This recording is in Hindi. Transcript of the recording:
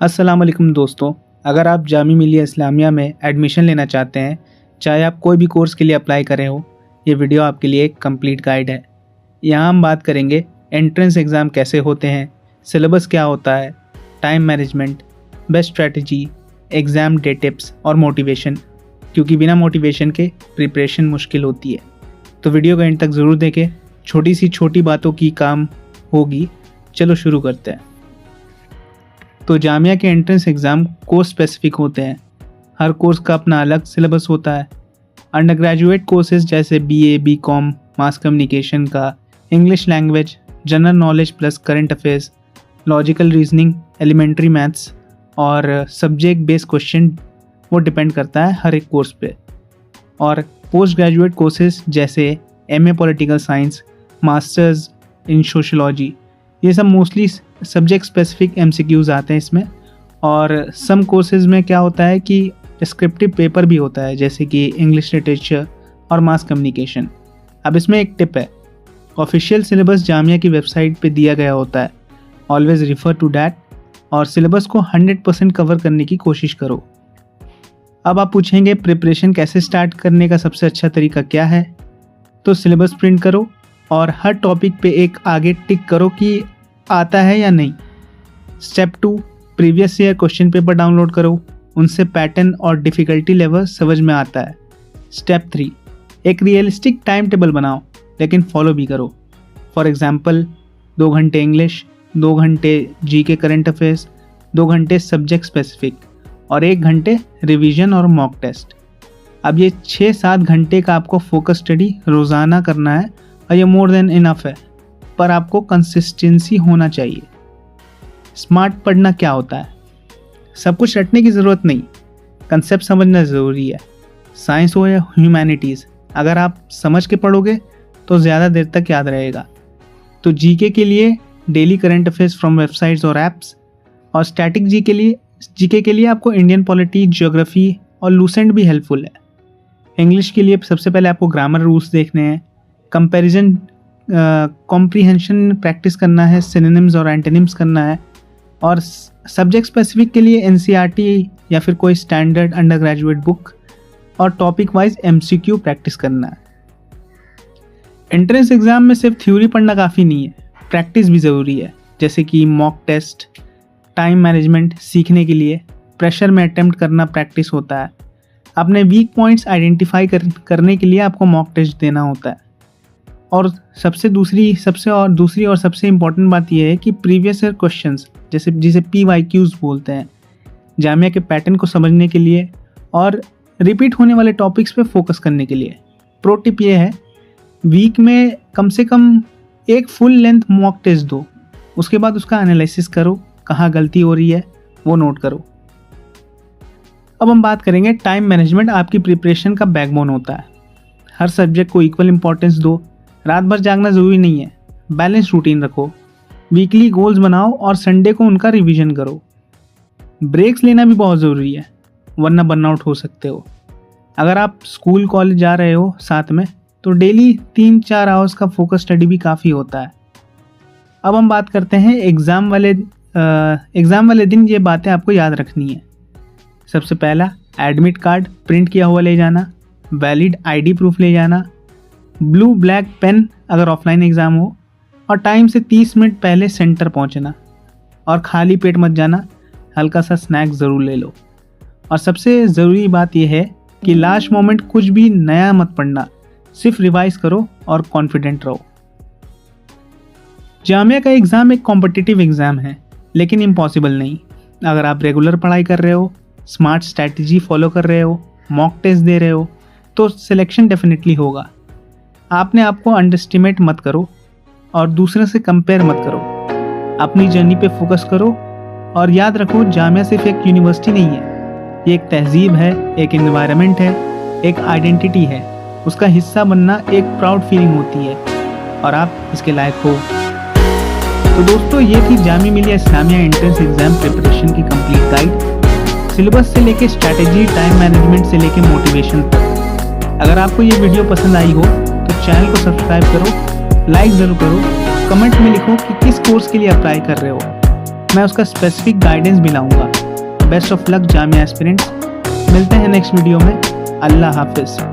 अस्सलाम वालेकुम दोस्तों। अगर आप जामी मिलिया इस्लामिया में एडमिशन लेना चाहते हैं, चाहे आप कोई भी कोर्स के लिए अप्लाई कर रहे हो, ये वीडियो आपके लिए एक कंप्लीट गाइड है। यहाँ हम बात करेंगे एंट्रेंस एग्ज़ाम कैसे होते हैं, सिलेबस क्या होता है, time management, best strategy, exam day tips और मोटिवेशन, क्योंकि बिना मोटिवेशन के प्रिपरेशन मुश्किल होती है। तो वीडियो को एंड तक ज़रूर देखें, छोटी सी छोटी बातों की काम होगी। चलो शुरू करते हैं। तो जामिया के एंट्रेंस एग्ज़ाम कोर्स स्पेसिफिक होते हैं। हर कोर्स का अपना अलग सिलेबस होता है। अंडर ग्रेजुएट कोर्सेज जैसे BA, BCom, मास कम्युनिकेशन का, English language, general knowledge plus current affairs, logical reasoning, elementary maths और सब्जेक्ट बेस्ड क्वेश्चन, वो डिपेंड करता है हर एक कोर्स पे। और पोस्ट ग्रेजुएट कोर्सेज जैसे MA political science, masters in sociology, ये सब मोस्टली सब्जेक्ट स्पेसिफिक MCQs आते हैं इसमें। और सम कोर्सेज में क्या होता है कि डिस्क्रिप्टिव पेपर भी होता है, जैसे कि इंग्लिश लिटरेचर और मास कम्युनिकेशन। अब इसमें एक टिप है, ऑफिशियल सिलेबस जामिया की वेबसाइट पे दिया गया होता है, ऑलवेज़ रिफ़र टू डैट, और सिलेबस को 100% कवर करने की कोशिश करो। अब आप पूछेंगे प्रिपरेशन कैसे स्टार्ट करने का सबसे अच्छा तरीका क्या है। तो सिलेबस प्रिंट करो और हर टॉपिक पे एक आगे टिक करो कि आता है या नहीं। Step 2, previous year question paper download करो, उनसे पैटर्न और डिफ़िकल्टी लेवल समझ में आता है। स्टेप 3, एक रियलिस्टिक टाइम टेबल बनाओ, लेकिन फॉलो भी करो। फॉर एग्जांपल 2 घंटे इंग्लिश, 2 घंटे GK करंट अफेयर्स, 2 घंटे सब्जेक्ट स्पेसिफिक और 1 घंटे रिवीजन और मॉक टेस्ट। अब ये 6-7 घंटे का आपको फोकस स्टडी रोज़ाना करना है और ये मोर देन इनफ है, पर आपको कंसिस्टेंसी होना चाहिए। स्मार्ट पढ़ना क्या होता है? सब कुछ रटने की ज़रूरत नहीं, कंसेप्ट समझना ज़रूरी है। साइंस हो या ह्यूमैनिटीज़, अगर आप समझ के पढ़ोगे तो ज़्यादा देर तक याद रहेगा। तो GK के लिए daily current affairs from websites और ऐप्स, और स्टैटिक GK के लिए आपको इंडियन पॉलिटी, ज्योग्राफी और लूसेंट भी हेल्पफुल है। इंग्लिश के लिए सबसे पहले आपको ग्रामर रूल्स देखने हैं, कंपैरिजन कॉम्प्रीहेंशन प्रैक्टिस करना है, सिनोनिम्स और एंटोनिम्स करना है, और सब्जेक्ट स्पेसिफिक के लिए NCERT या फिर कोई स्टैंडर्ड अंडर ग्रेजुएट बुक और टॉपिक वाइज MCQ प्रैक्टिस करना है। एंट्रेंस एग्ज़ाम में सिर्फ थ्योरी पढ़ना काफ़ी नहीं है, प्रैक्टिस भी ज़रूरी है, जैसे कि मॉक टेस्ट, टाइम मैनेजमेंट सीखने के लिए प्रेशर में अटेम्प्ट करना प्रैक्टिस होता है। अपने वीक पॉइंट्स आइडेंटिफाई करने के लिए आपको मॉक टेस्ट देना होता है। और दूसरी और सबसे इम्पॉर्टेंट बात यह है कि प्रीवियस ईयर क्वेश्चंस जिसे PYQs बोलते हैं, जामिया के पैटर्न को समझने के लिए और रिपीट होने वाले टॉपिक्स पे फोकस करने के लिए। प्रो टिप ये है, वीक में कम से कम एक फुल लेंथ मॉक टेस्ट दो, उसके बाद उसका एनालिसिस करो, कहाँ गलती हो रही है वो नोट करो। अब हम बात करेंगे टाइम मैनेजमेंट आपकी प्रिपरेशन का बैकबोन होता है। हर सब्जेक्ट को इक्वल इंपॉर्टेंस दो, रात भर जागना ज़रूरी नहीं है, बैलेंस रूटीन रखो, वीकली गोल्स बनाओ और संडे को उनका रिवीजन करो। ब्रेक्स लेना भी बहुत ज़रूरी है, वरना बर्नआउट हो सकते हो। अगर आप स्कूल कॉलेज जा रहे हो साथ में, तो डेली 3-4 आवर्स का फोकस स्टडी भी काफ़ी होता है। अब हम बात करते हैं एग्ज़ाम वाले दिन ये बातें आपको याद रखनी है। सबसे पहला, एडमिट कार्ड प्रिंट किया हुआ ले जाना, वैलिड ID प्रूफ ले जाना, ब्लू ब्लैक पेन अगर ऑफलाइन एग्ज़ाम हो, और टाइम से 30 मिनट पहले सेंटर पहुंचना, और खाली पेट मत जाना, हल्का सा स्नैक ज़रूर ले लो। और सबसे ज़रूरी बात यह है कि लास्ट मोमेंट कुछ भी नया मत पढ़ना, सिर्फ रिवाइज करो और कॉन्फिडेंट रहो। जामिया का एग्ज़ाम एक कॉम्पिटिटिव एग्ज़ाम है, लेकिन इम्पॉसिबल नहीं। अगर आप रेगुलर पढ़ाई कर रहे हो, स्मार्ट स्ट्रैटेजी फॉलो कर रहे हो, मॉक टेस्ट दे रहे हो, तो सिलेक्शन डेफिनेटली होगा। आपने आपको अंडरस्टिमेट मत करो और दूसरे से कंपेयर मत करो, अपनी जर्नी पे फोकस करो। और याद रखो, जामिया सिर्फ एक यूनिवर्सिटी नहीं है, ये एक तहजीब है, एक एनवायरनमेंट है, एक आइडेंटिटी है। उसका हिस्सा बनना एक प्राउड फीलिंग होती है और आप इसके लायक हो। तो दोस्तों, ये थी Jamia Millia Islamia entrance exam preparation की कंप्लीट गाइड। सिलेबस से लेके स्ट्रैटेजी, टाइम मैनेजमेंट से लेके मोटिवेशन तक। अगर आपको ये वीडियो पसंद आई हो तो चैनल को सब्सक्राइब करो, लाइक ज़रूर करो, कमेंट में लिखो कि किस कोर्स के लिए अप्लाई कर रहे हो, मैं उसका स्पेसिफिक गाइडेंस भी लाऊंगा। Best of luck Jamia aspirants. मिलते हैं नेक्स्ट वीडियो में। अल्लाह हाफिज़।